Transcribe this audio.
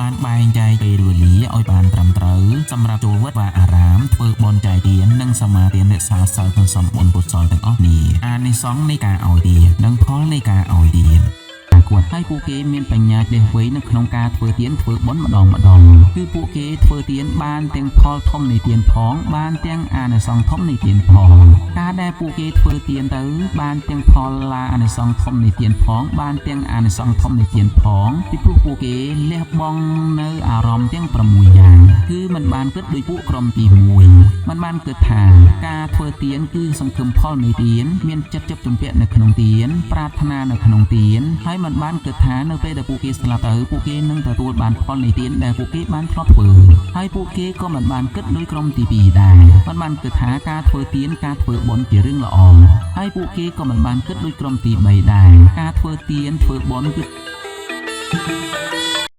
បានបែងចែកពេលវេលាឲ្យបានត្រឹមត្រូវសម្រាប់ចូលវត្តអារាមធ្វើបុណ្យចែកទាននិងសមាទានរក្សាសិលក្នុងសំបុណ្យពុទ្ធសលទាំងអស់នេះអានិសង្ឃនៃការឲ្យទាននិងផលនៃការឲ្យទានគាត់ឲ្យពួកគេមានបញ្ញាជ្រះវៃនៅក្នុងការធ្វើទានធ្វើបុណ្យម្ដងគឺពួកគេធ្វើទានបានទាំងផលធំនៃទានផងបានទាំងអានិសង្ឃធំនៃទានផងការដែលពួកគេធ្វើទានទៅបានទាំងផលឡាអានិសង្ឃធំនៃទានផងបានទាំងអានិសង្ឃធំនៃទានផងពីព្រោះពួកគេលះបង់នៅអារម្មណ៍ទាំង6យ៉ាងគឺมันបានគិតដោយពួកក្រុមទី1มันបានគិតថាការធ្វើទានគឺសង្ឃឹមផលនៃទានមានចិត្តchấpជំពាក់នៅក្នុងទានប្រាថ្នានៅក្នុងទានហើយมันបានគិតថានៅពេលដែលពួកគេស្លាប់ទៅពួកគេនឹងទទួលបានផលនៃទានដែលពួកគេបានធ្លាប់ធ្វើហើយពួកគេក៏មិនបានគិតដោយក្រុមទី2ដែរมันបានគិតថាការធ្វើទានការធ្វើបុណ្យជារឿងល្អហើយពួកគេក៏មិនបានគិតដោយក្រុមទី3ដែរការធ្វើទានធ្វើបុណ្យគឺ